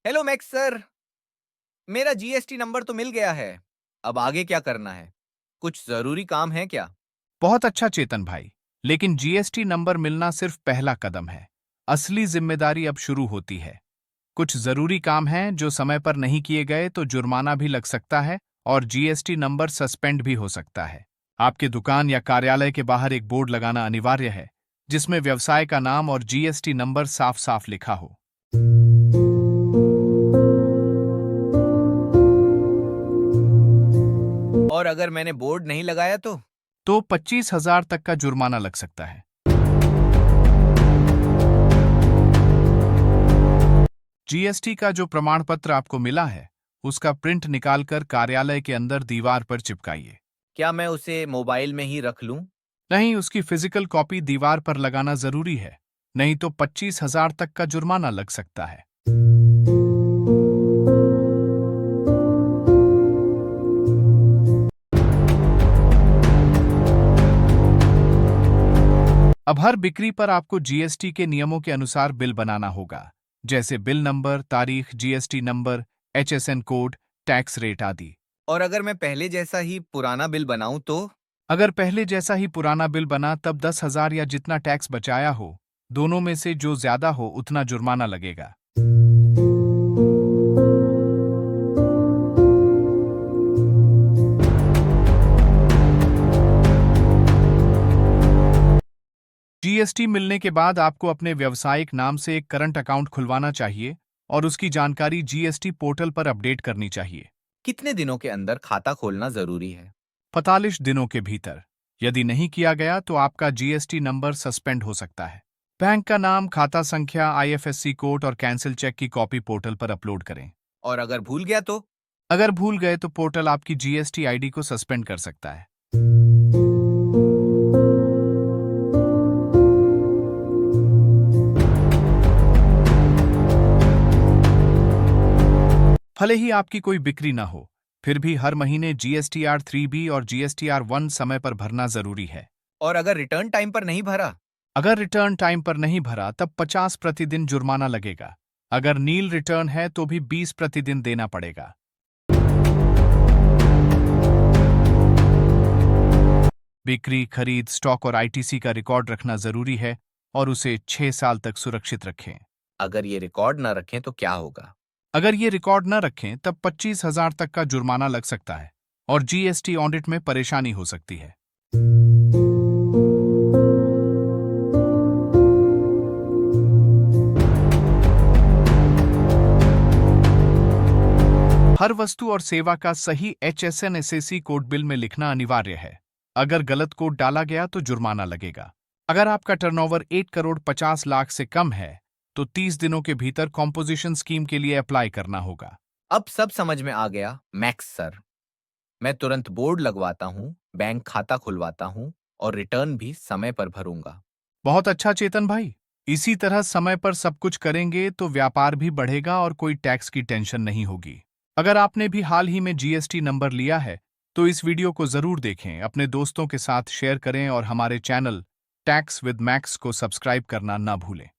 Hello max sir. मेरा GST number तो मिल गया है। अब आगे क्या करना है? कुछ जरूरी काम है क्या? बहुत अच्छा चेतन भाई। लेकिन जीएसटी नंबर मिलना सिर्फ पहला कदम है। असली जिम्मेदारी अब शुरू होती है। कुछ जरूरी काम हैं जो समय पर नहीं किए गए तो जुर्माना भी लग सकता है और जीएसटी नंबर सस्पेंड भी हो सकता है। आपके दुकान या कार्यालय के बाहर एक बोर्ड लगाना अनिवार्य है जिसमें व्यवसाय का नाम और जीएसटी नंबर साफ साफ लिखा हो। और अगर मैंने बोर्ड नहीं लगाया तो 25,000 तक का जुर्माना लग सकता है। जीएसटी का जो प्रमाण पत्र आपको मिला है उसका प्रिंट निकालकर कार्यालय के अंदर दीवार पर चिपकाइए। क्या मैं उसे मोबाइल में ही रख लूं? नहीं, उसकी फिजिकल कॉपी दीवार पर लगाना जरूरी है। नहीं तो 25,000 तक का जुर्माना लग सकता है। अब हर बिक्री पर आपको जीएसटी के नियमों के अनुसार बिल बनाना होगा, जैसे बिल नंबर, तारीख, GST number, HSN code, tax rate आदि। और अगर मैं पहले जैसा ही पुराना बिल बनाऊं तो? अगर पहले जैसा ही पुराना बिल बना तब 10,000 या जितना टैक्स बचाया हो, दोनों में से जो ज्यादा हो उतना जुर्माना लगेगा। जीएसटी मिलने के बाद आपको अपने व्यावसायिक नाम से एक करंट अकाउंट खुलवाना चाहिए और उसकी जानकारी जीएसटी पोर्टल पर अपडेट करनी चाहिए। कितने दिनों के अंदर खाता खोलना जरूरी है? 45 दिनों के भीतर। यदि नहीं किया गया तो आपका जीएसटी नंबर सस्पेंड हो सकता है। बैंक का नाम, खाता संख्या, आईएफएससी कोड और कैंसिल चेक की कॉपी पोर्टल पर अपलोड करें। और अगर भूल गया तो? अगर भूल गए तो पोर्टल आपकी जीएसटी आईडी को सस्पेंड कर सकता है। भले ही आपकी कोई बिक्री ना हो, फिर भी हर महीने जीएसटीआर 3B और जीएसटीआर 1 समय पर भरना जरूरी है। और अगर रिटर्न टाइम पर नहीं भरा? अगर रिटर्न टाइम पर नहीं भरा तब 50 प्रतिदिन जुर्माना लगेगा। अगर नील रिटर्न है तो भी 20 प्रतिदिन देना पड़ेगा। बिक्री, खरीद, स्टॉक और आईटीसी का रिकॉर्ड रखना जरूरी है और उसे 6 साल तक सुरक्षित रखें। अगर ये रिकॉर्ड ना रखें तो क्या होगा? अगर ये रिकॉर्ड न रखें तब 25,000 तक का जुर्माना लग सकता है और जीएसटी ऑडिट में परेशानी हो सकती है। हर वस्तु और सेवा का सही एचएसएन/एसएसी कोड बिल में लिखना अनिवार्य है। अगर गलत कोड डाला गया तो जुर्माना लगेगा। अगर आपका टर्नओवर 1,50,00,000 से कम है तो 30 दिनों के भीतर कॉम्पोजिशन स्कीम के लिए अप्लाई करना होगा। अब सब समझ में आ गया मैक्स सर। मैं तुरंत बोर्ड लगवाता हूँ, बैंक खाता खुलवाता हूँ और रिटर्न भी समय पर भरूंगा। बहुत अच्छा चेतन भाई। इसी तरह समय पर सब कुछ करेंगे तो व्यापार भी बढ़ेगा और कोई टैक्स की टेंशन नहीं होगी। अगर आपने भी हाल ही में जीएसटी नंबर लिया है तो इस वीडियो को जरूर देखें, अपने दोस्तों के साथ शेयर करें और हमारे चैनल टैक्स विद मैक्स को सब्सक्राइब करना ना भूलें।